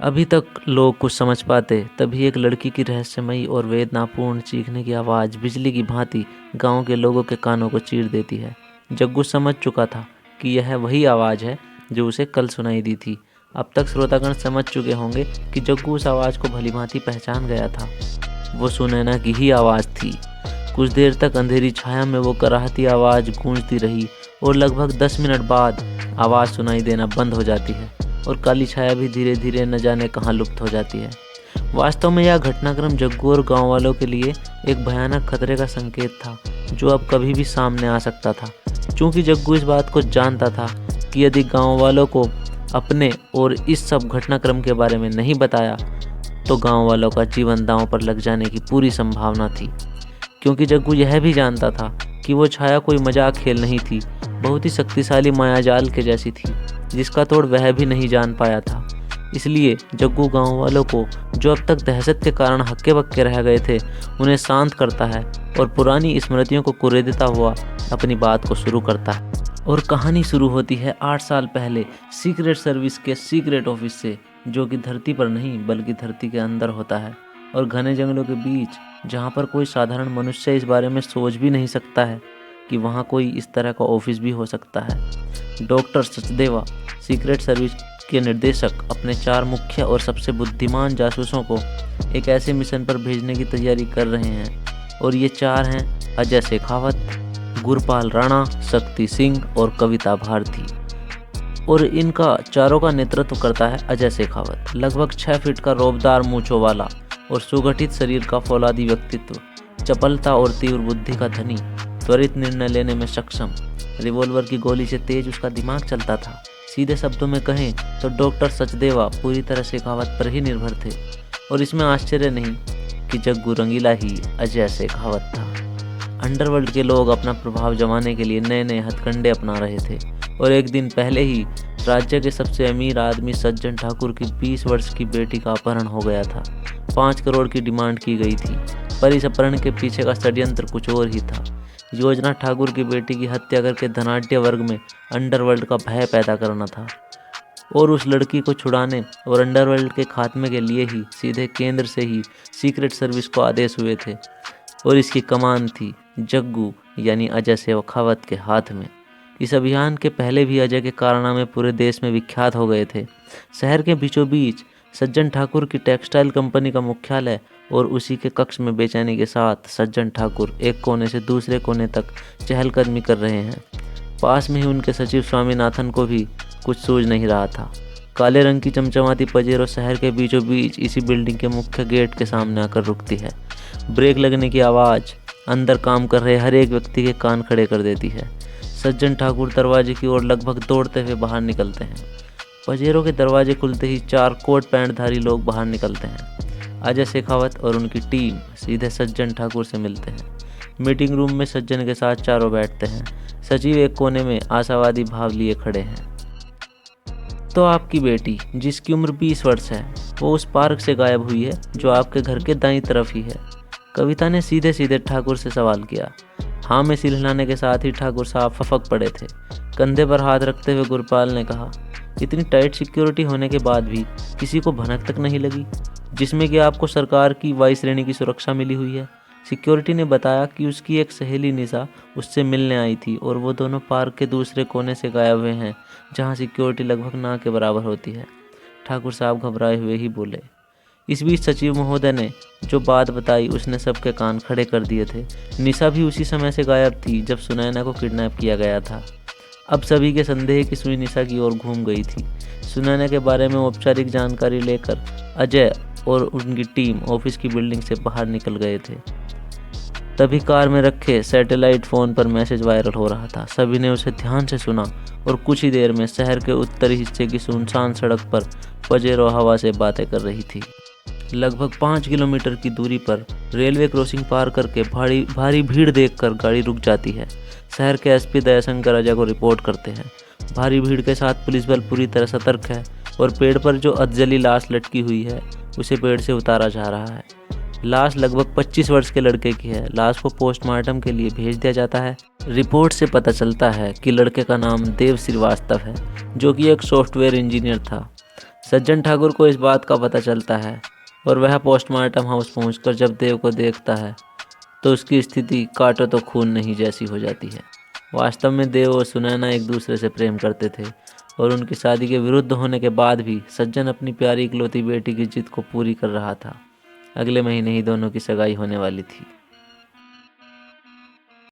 अभी तक लोग कुछ समझ पाते, तभी एक लड़की की रहस्यमयी और वेदनापूर्ण चीखने की आवाज़ बिजली की भांति गांव के लोगों के कानों को चीर देती है। जग्गू समझ चुका था कि यह वही आवाज़ है जो उसे कल सुनाई दी थी। अब तक श्रोतागण समझ चुके होंगे कि जग्गू उस आवाज़ को भलीभांति पहचान गया था। वो सुनैना की ही आवाज़ थी। कुछ देर तक अंधेरी छाया में वो कराहती आवाज़ गूंजती रही और लगभग 10 मिनट बाद आवाज़ सुनाई देना बंद हो जाती है और काली छाया भी धीरे धीरे न जाने कहाँ लुप्त हो जाती है। वास्तव में यह घटनाक्रम जग्गू और गांव वालों के लिए एक भयानक खतरे का संकेत था जो अब कभी भी सामने आ सकता था। क्योंकि जग्गू इस बात को जानता था कि यदि गांव वालों को अपने और इस सब घटनाक्रम के बारे में नहीं बताया तो गांव वालों का जीवन दांव पर लग जाने की पूरी संभावना थी। क्योंकि जग्गू यह भी जानता था कि वो छाया कोई मजाक खेल नहीं थी, बहुत ही शक्तिशाली मायाजाल के जैसी थी जिसका तोड़ वह भी नहीं जान पाया था। इसलिए जग्गू गांव वालों को, जो अब तक दहशत के कारण हक्के बक्के रह गए थे, उन्हें शांत करता है और पुरानी स्मृतियों को कुरेदता हुआ अपनी बात को शुरू करता है। और कहानी शुरू होती है 8 साल पहले सीक्रेट सर्विस के सीक्रेट ऑफिस से, जो कि धरती पर नहीं बल्कि धरती के अंदर होता है और घने जंगलों के बीच, जहाँ पर कोई साधारण मनुष्य इस बारे में सोच भी नहीं सकता है कि वहाँ कोई इस तरह का ऑफिस भी हो सकता है। डॉक्टर सचदेवा सीक्रेट सर्विस के निर्देशक अपने 4 मुख्य और सबसे बुद्धिमान जासूसों को एक ऐसे मिशन पर भेजने की तैयारी कर रहे हैं और ये 4 हैं अजय शेखावत, गुरपाल राणा, शक्ति सिंह और कविता भारती। और इनका चारों का नेतृत्व करता है अजय शेखावत, लगभग 6 फीट का रौबदार मूंछों वाला और सुगठित शरीर का फौलादी व्यक्तित्व, चपलता और तीव्र बुद्धि का धनी, त्वरित निर्णय लेने में सक्षम। रिवॉल्वर की गोली से तेज उसका दिमाग चलता था। सीधे शब्दों में कहें तो डॉक्टर सचदेवा पूरी तरह शेखावत पर ही निर्भर थे और इसमें आश्चर्य नहीं कि जग्गू रंगीला ही अजय शेखावत था। अंडरवर्ल्ड के लोग अपना प्रभाव जमाने के लिए नए नए हथकंडे अपना रहे थे और एक दिन पहले ही राज्य के सबसे अमीर आदमी सज्जन ठाकुर की 20 वर्ष की बेटी का अपहरण हो गया था। 5 करोड़ की डिमांड की गई थी, पर इस अपहरण के पीछे का षड्यंत्र कुछ और ही था। योजना ठाकुर की बेटी की हत्या करके धनाढ्य वर्ग में अंडरवर्ल्ड का भय पैदा करना था और उस लड़की को छुड़ाने और अंडरवर्ल्ड के खात्मे के लिए ही सीधे केंद्र से ही सीक्रेट सर्विस को आदेश हुए थे और इसकी कमान थी जग्गू यानी अजय शेखावत के हाथ में। इस अभियान के पहले भी अजय के कारनामे पूरे देश में विख्यात हो गए थे। शहर के बीचों बीच सज्जन ठाकुर की टेक्सटाइल कंपनी का मुख्यालय और उसी के कक्ष में बेचैनी के साथ सज्जन ठाकुर एक कोने से दूसरे कोने तक चहलकदमी कर रहे हैं। पास में ही उनके सचिव स्वामीनाथन को भी कुछ सूझ नहीं रहा था। काले रंग की चमचमाती पजेरो शहर के बीचों बीच इसी बिल्डिंग के मुख्य गेट के सामने आकर रुकती है। ब्रेक लगने की आवाज़ अंदर काम कर रहे हर एक व्यक्ति के कान खड़े कर देती है। सज्जन ठाकुर दरवाजे की ओर लगभग दौड़ते हुए बाहर निकलते हैं। पजेरो के दरवाजे खुलते ही 4 कोट पैंटधारी लोग बाहर निकलते हैं। अजय शेखावत और उनकी टीम सीधे सज्जन ठाकुर से मिलते हैं। मीटिंग रूम में सज्जन के साथ चारों बैठते हैं। सचिव एक कोने में आशावादी भाव लिए खड़े हैं। तो आपकी बेटी, जिसकी उम्र 20 वर्ष है, वो उस पार्क से गायब हुई है जो आपके घर के दाईं तरफ ही है। कविता ने सीधे सीधे ठाकुर से सवाल किया। हाँ में सिर हिलाने के साथ ही ठाकुर साहब फफक पड़े थे। कंधे पर हाथ रखते हुए गुरपाल ने कहा, इतनी टाइट सिक्योरिटी होने के बाद भी किसी को भनक तक नहीं लगी, जिसमें कि आपको सरकार की वाई श्रेणी की सुरक्षा मिली हुई है। सिक्योरिटी ने बताया कि उसकी एक सहेली निशा उससे मिलने आई थी और वो दोनों पार्क के दूसरे कोने से गायब हुए हैं, जहां सिक्योरिटी लगभग ना के बराबर होती है। ठाकुर साहब घबराए हुए ही बोले। इस बीच सचिव महोदय ने जो बात बताई उसने सबके कान खड़े कर दिए थे। निशा भी उसी समय से गायब थी जब सुनैना को किडनैप किया गया था। अब सभी के संदेह की सुई निशा की ओर घूम गई थी। सुनैना के बारे में औपचारिक जानकारी लेकर अजय और उनकी टीम ऑफिस की बिल्डिंग से बाहर निकल गए थे। तभी कार में रखे सैटेलाइट फ़ोन पर मैसेज वायरल हो रहा था। सभी ने उसे ध्यान से सुना और कुछ ही देर में शहर के उत्तरी हिस्से की सुनसान सड़क पर पजेरो हवा से बातें कर रही थी। लगभग 5 किलोमीटर की दूरी पर रेलवे क्रॉसिंग पार करके भारी भीड़ देखकर गाड़ी रुक जाती है। शहर के एसपी दयाशंकर अजय को रिपोर्ट करते हैं। भारी भीड़ के साथ पुलिस बल पूरी तरह सतर्क है और पेड़ पर जो अधजली लाश लटकी हुई है उसे पेड़ से उतारा जा रहा है। लाश लगभग 25 वर्ष के लड़के की है। लाश को पोस्टमार्टम के लिए भेज दिया जाता है। रिपोर्ट से पता चलता है कि लड़के का नाम देव श्रीवास्तव है, जो कि एक सॉफ्टवेयर इंजीनियर था। सज्जन ठाकुर को इस बात का पता चलता है और वह पोस्टमार्टम हाउस पहुंचकर जब देव को देखता है तो उसकी स्थिति काटो तो खून नहीं जैसी हो जाती है। वास्तव में देव और सुनैना एक दूसरे से प्रेम करते थे और उनकी शादी के विरुद्ध होने के बाद भी सज्जन अपनी प्यारी इकलौती बेटी की जिद को पूरी कर रहा था। अगले महीने ही दोनों की सगाई होने वाली थी।